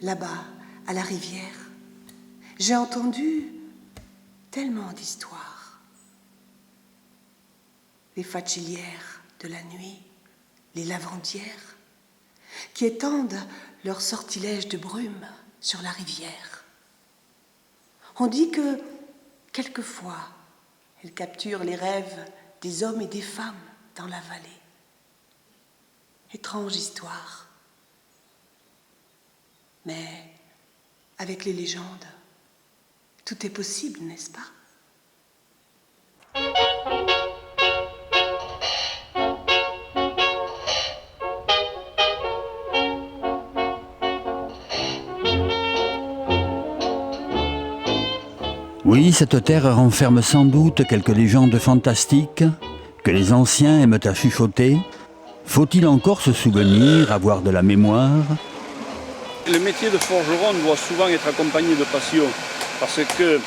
là-bas, à la rivière, j'ai entendu tellement d'histoires. Les facilières de la nuit, les lavandières, qui étendent leurs sortilèges de brume sur la rivière. On dit que, quelquefois, elles capturent les rêves des hommes et des femmes dans la vallée. Étrange histoire. Mais avec les légendes, tout est possible, n'est-ce pas ? Oui, cette terre renferme sans doute quelques légendes fantastiques que les anciens aiment à chuchoter. Faut-il encore se souvenir, avoir de la mémoire ? Le métier de forgeron doit souvent être accompagné de passion, parce que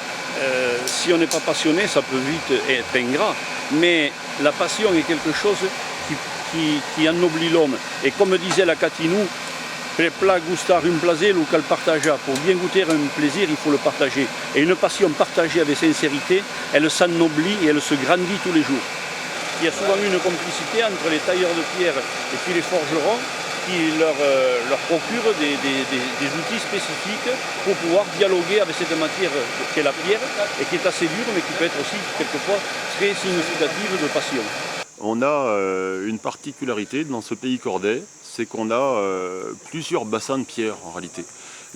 si on n'est pas passionné, ça peut vite être ingrat. Mais la passion est quelque chose qui ennoblit l'homme. Et comme disait la Catinou, per plat gustar un plaisir ou qu'elle partagea. Pour bien goûter un plaisir, il faut le partager. Et une passion partagée avec sincérité, elle s'ennoblit et elle se grandit tous les jours. Il y a souvent une complicité entre les tailleurs de pierre et puis les forgerons qui leur procurent des outils spécifiques pour pouvoir dialoguer avec cette matière qu'est la pierre et qui est assez dure mais qui peut être aussi quelquefois très significative de passion. On a une particularité dans ce pays cordais, c'est qu'on a plusieurs bassins de pierre en réalité.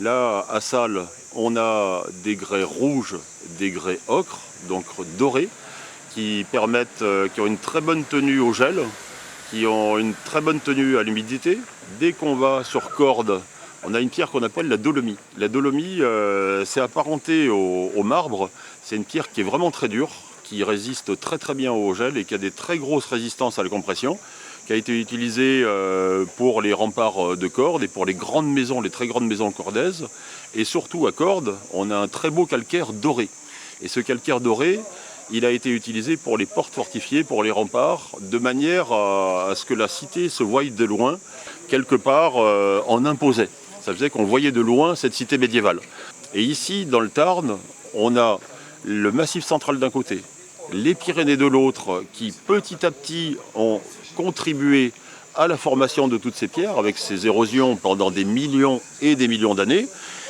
Là, à Salles, on a des grès rouges, des grès ocre, donc dorés, qui ont une très bonne tenue au gel, qui ont une très bonne tenue à l'humidité. Dès qu'on va sur corde, on a une pierre qu'on appelle la dolomie. La dolomie, c'est apparenté au marbre. C'est une pierre qui est vraiment très dure, qui résiste très très bien au gel et qui a des très grosses résistances à la compression, qui a été utilisée pour les remparts de Cordes et pour les grandes maisons, les très grandes maisons cordaises. Et surtout à Cordes, on a un très beau calcaire doré. Et ce calcaire doré, il a été utilisé pour les portes fortifiées, pour les remparts, de manière à ce que la cité se voie de loin, quelque part en imposait. Ça faisait qu'on voyait de loin cette cité médiévale. Et ici, dans le Tarn, on a le Massif central d'un côté, les Pyrénées de l'autre, qui petit à petit ont contribué à la formation de toutes ces pierres, avec ces érosions pendant des millions et des millions d'années.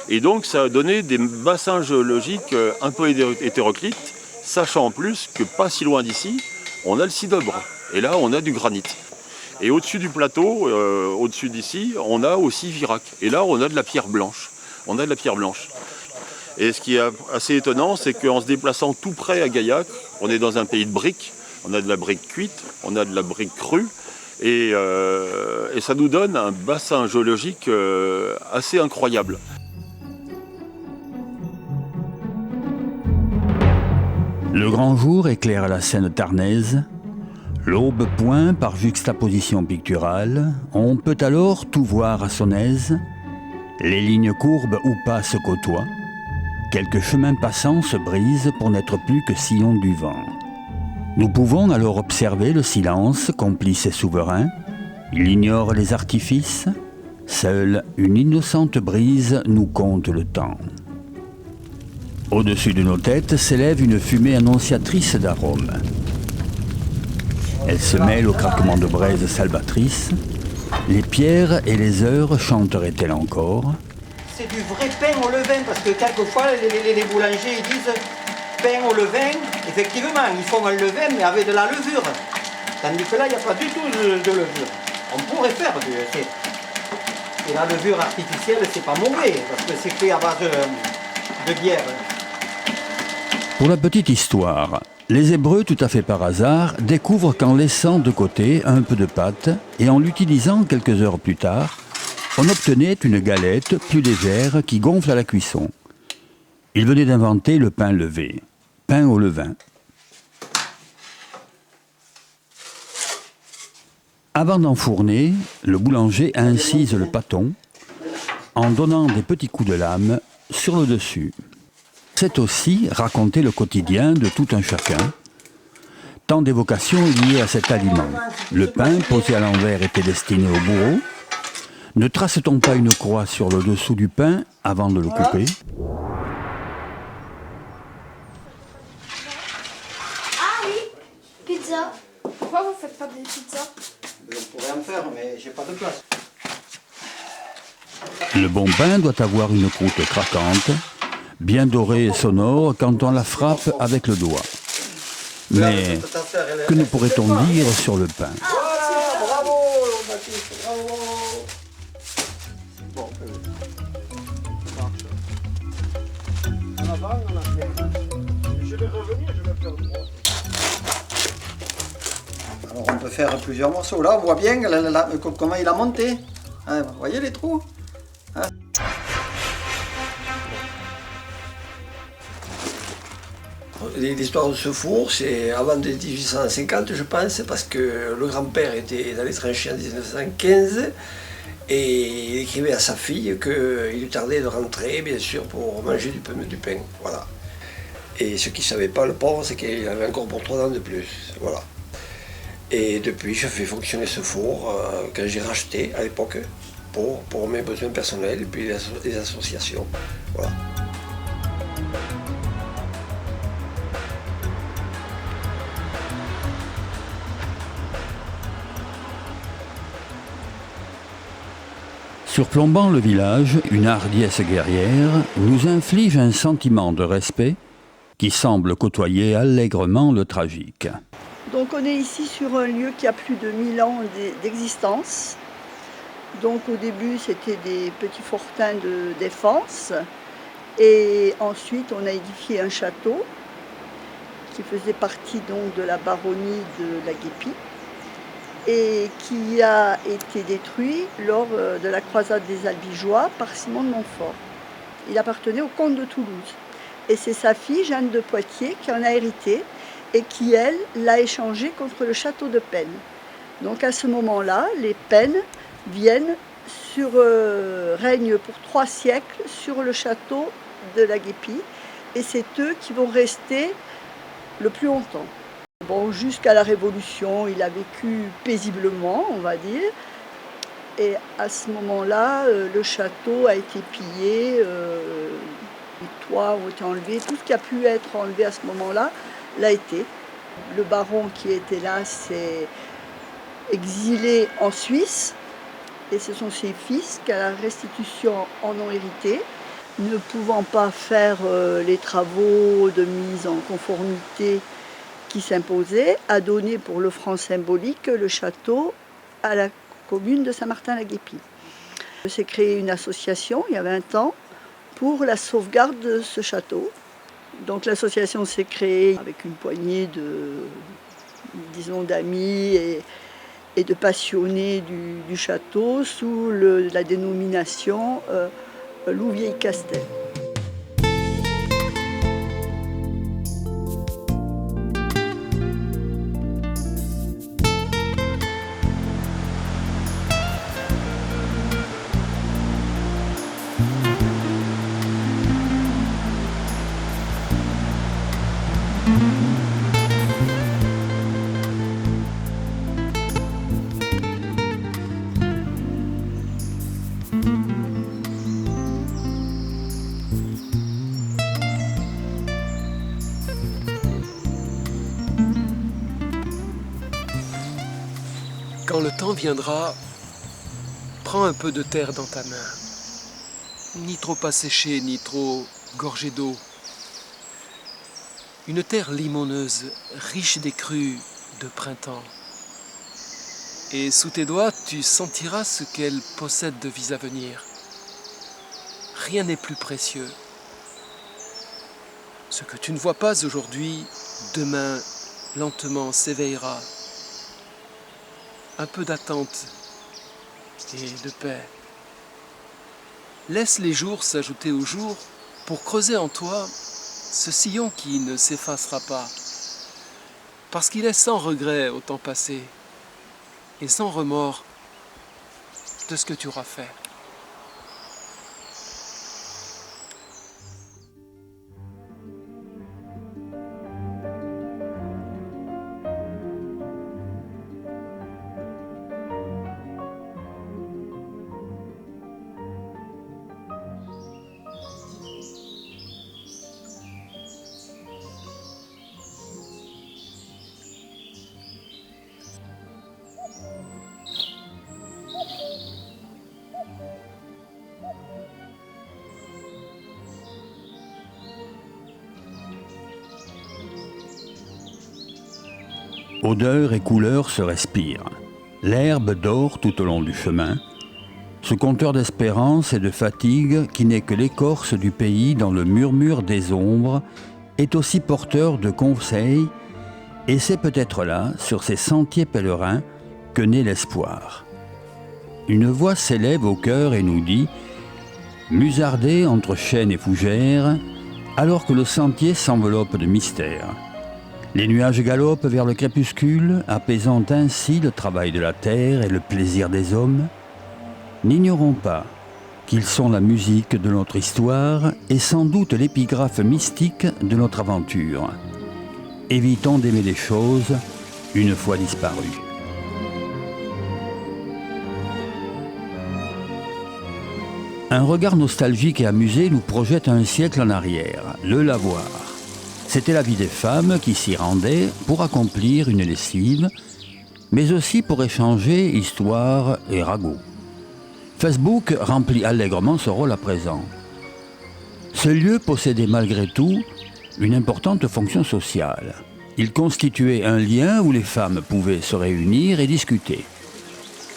Et donc ça a donné des bassins géologiques un peu hétéroclites, sachant en plus que pas si loin d'ici, on a le Sidobre. Et là, on a du granit. Et au-dessus du plateau, au-dessus d'ici, on a aussi Virac. Et là, on a de la pierre blanche. On a de la pierre blanche. Et ce qui est assez étonnant, c'est qu'en se déplaçant tout près à Gaillac, on est dans un pays de briques. On a de la brique cuite, on a de la brique crue. Et ça nous donne un bassin géologique assez incroyable. Le grand jour éclaire la Seine tarnaise. L'aube pointe par juxtaposition picturale. On peut alors tout voir à son aise. Les lignes courbes ou pas se côtoient. Quelques chemins passants se brisent pour n'être plus que sillons du vent. Nous pouvons alors observer le silence, complice et souverain. Il ignore les artifices. Seule une innocente brise nous compte le temps. Au-dessus de nos têtes s'élève une fumée annonciatrice d'arômes. Elle se mêle au craquement de braises salvatrices. Les pierres et les heures chanteraient-elles encore ? C'est du vrai pain au levain, parce que quelquefois les boulangers ils disent pain au levain. Effectivement, ils font un levain mais avec de la levure. Tandis que là, il n'y a pas du tout de levure. On pourrait faire et la levure artificielle, c'est pas mauvais, parce que c'est fait à base de bière. Pour la petite histoire, les Hébreux, tout à fait par hasard, découvrent qu'en laissant de côté un peu de pâte et en l'utilisant quelques heures plus tard, on obtenait une galette plus légère qui gonfle à la cuisson. Ils venaient d'inventer le pain levé, pain au levain. Avant d'enfourner, le boulanger incise le pâton en donnant des petits coups de lame sur le dessus. C'est aussi raconter le quotidien de tout un chacun. Tant d'évocations liées à cet aliment. Le pain posé à l'envers était destiné au bourreau. Ne trace-t-on pas une croix sur le dessous du pain avant de le couper? Ah oui, pizza. Pourquoi vous faites pas des pizzas? On pourrait en faire, mais j'ai pas de place. Le bon pain doit avoir une croûte craquante, bien dorée et sonore quand on la frappe avec le doigt. Mais que ne pourrait-on dire sur le pain? Voilà, bravo Baptiste, bravo. Bon, ça marche. En avant, en arrière. Je vais revenir, je vais faire droit. Alors on peut faire plusieurs morceaux. Là, on voit bien comment il a monté. Hein, vous voyez les trous? Hein? L'histoire de ce four, c'est avant 1850, je pense, parce que le grand-père était dans les tranchées en 1915 et il écrivait à sa fille qu'il lui tardait de rentrer, bien sûr, pour manger du pain. Voilà. Et ce qu'il ne savait pas, le pauvre, c'est qu'il avait encore pour 3 ans de plus. Voilà. Et depuis, je fais fonctionner ce four quand j'ai racheté à l'époque pour mes besoins personnels et puis les associations. Voilà. Surplombant le village, une hardiesse guerrière nous inflige un sentiment de respect qui semble côtoyer allègrement le tragique. Donc on est ici sur un lieu qui a plus de 1000 ans d'existence. Donc au début c'était des petits fortins de défense et ensuite on a édifié un château qui faisait partie donc de la baronnie de la Guépie et qui a été détruit lors de la croisade des Albigeois par Simon de Montfort. Il appartenait au comte de Toulouse et c'est sa fille Jeanne de Poitiers qui en a hérité et qui, elle, l'a échangé contre le château de Pennes. Donc à ce moment-là, les Pennes règnent pour 3 siècles sur le château de la Guépie et c'est eux qui vont rester le plus longtemps. Bon, jusqu'à la Révolution, il a vécu paisiblement, on va dire. Et à ce moment-là, le château a été pillé, les toits ont été enlevés, tout ce qui a pu être enlevé à ce moment-là l'a été. Le baron qui était là s'est exilé en Suisse et ce sont ses fils qu'à la restitution en ont hérité. Ne pouvant pas faire les travaux de mise en conformité qui s'imposait, a donné pour le franc symbolique le château à la commune de Saint-Martin-la-Guépie. C'est créé une association il y a 20 ans pour la sauvegarde de ce château. Donc l'association s'est créée avec une poignée d'amis et de passionnés du château sous la dénomination Louviers-Castel. Quand le temps viendra, prends un peu de terre dans ta main. Ni trop asséchée, ni trop gorgée d'eau. Une terre limoneuse, riche des crues de printemps. Et sous tes doigts, tu sentiras ce qu'elle possède de vie à venir. Rien n'est plus précieux. Ce que tu ne vois pas aujourd'hui, demain, lentement s'éveillera. Un peu d'attente et de paix. Laisse les jours s'ajouter aux jours pour creuser en toi ce sillon qui ne s'effacera pas, parce qu'il est sans regret au temps passé et sans remords de ce que tu auras fait. Odeur et couleur se respirent. L'herbe dort tout au long du chemin. Ce conteur d'espérance et de fatigue qui n'est que l'écorce du pays dans le murmure des ombres est aussi porteur de conseils, et c'est peut-être là, sur ces sentiers pèlerins, que naît l'espoir. Une voix s'élève au cœur et nous dit « Musardez entre chênes et fougères, alors que le sentier s'enveloppe de mystère. Les nuages galopent vers le crépuscule, apaisant ainsi le travail de la terre et le plaisir des hommes. N'ignorons pas qu'ils sont la musique de notre histoire et sans doute l'épigraphe mystique de notre aventure. Évitons d'aimer les choses une fois disparues. » Un regard nostalgique et amusé nous projette un siècle en arrière, le lavoir. C'était la vie des femmes qui s'y rendaient pour accomplir une lessive, mais aussi pour échanger histoire et ragots. Facebook remplit allègrement ce rôle à présent. Ce lieu possédait malgré tout une importante fonction sociale. Il constituait un lien où les femmes pouvaient se réunir et discuter.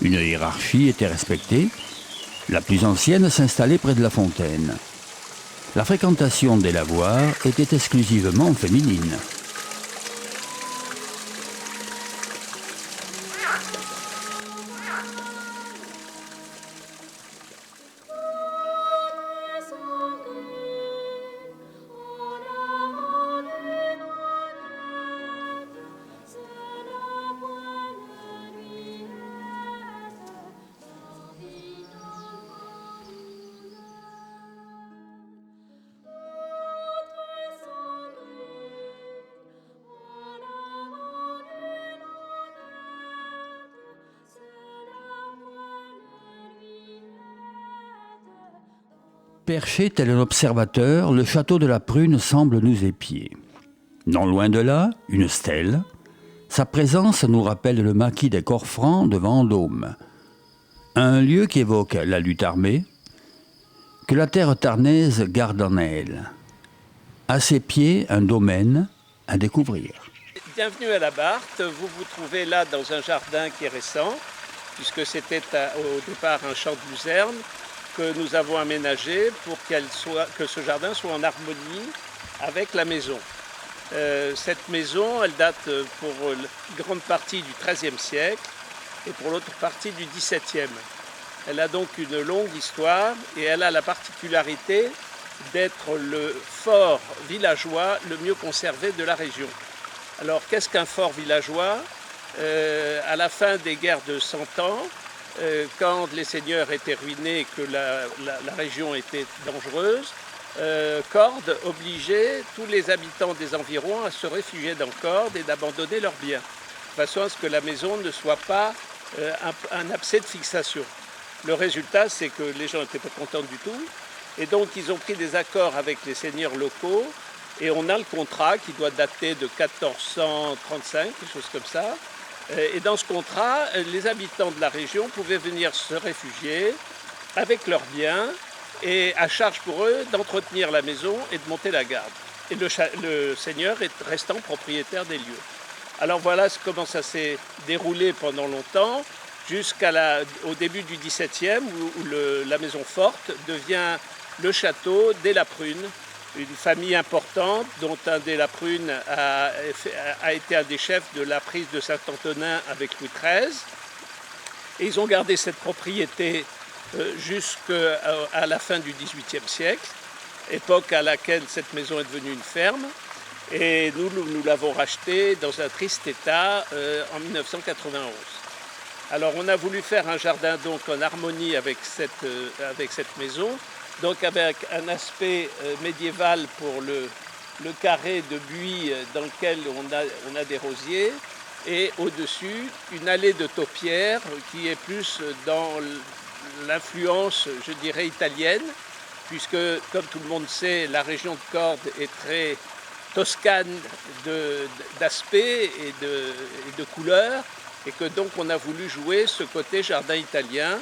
Une hiérarchie était respectée. La plus ancienne s'installait près de la fontaine. La fréquentation des lavoirs était exclusivement féminine. Perché tel un observateur, le château de la Prune semble nous épier. Non loin de là, une stèle. Sa présence nous rappelle le maquis des Corfrancs de Vendôme. Un lieu qui évoque la lutte armée, que la terre tarnaise garde en elle. À ses pieds, un domaine à découvrir. Bienvenue à la Barthe. Vous vous trouvez là dans un jardin qui est récent, puisque c'était au départ un champ de luzerne que nous avons aménagé pour que ce jardin soit en harmonie avec la maison. Cette maison, elle date pour une grande partie du XIIIe siècle et pour l'autre partie du XVIIe. Elle a donc une longue histoire et elle a la particularité d'être le fort villageois le mieux conservé de la région. Alors qu'est-ce qu'un fort villageois ? À la fin des guerres de 100 ans, quand les seigneurs étaient ruinés et que la région était dangereuse, Cordes obligeait tous les habitants des environs à se réfugier dans Cordes et d'abandonner leurs biens, de façon à ce que la maison ne soit pas un abcès de fixation. Le résultat, c'est que les gens n'étaient pas contents du tout, et donc ils ont pris des accords avec les seigneurs locaux, et on a le contrat qui doit dater de 1435, quelque chose comme ça. Et dans ce contrat, les habitants de la région pouvaient venir se réfugier avec leurs biens et à charge pour eux d'entretenir la maison et de monter la garde. Et le seigneur restant propriétaire des lieux. Alors voilà comment ça s'est déroulé pendant longtemps, jusqu'au début du XVIIe, où la maison forte devient le château des La Prune, une famille importante dont un des La Prune a été un des chefs de la prise de Saint-Antonin avec Louis XIII. Et ils ont gardé cette propriété jusqu'à la fin du XVIIIe siècle, époque à laquelle cette maison est devenue une ferme. Et nous l'avons rachetée dans un triste état en 1991. Alors on a voulu faire un jardin donc en harmonie avec cette maison, donc avec un aspect médiéval pour le carré de buis dans lequel on a des rosiers, et au-dessus une allée de taupières qui est plus dans l'influence, je dirais, italienne, puisque comme tout le monde sait, la région de Cordes est très toscane d'aspect et de couleur, et que donc on a voulu jouer ce côté jardin italien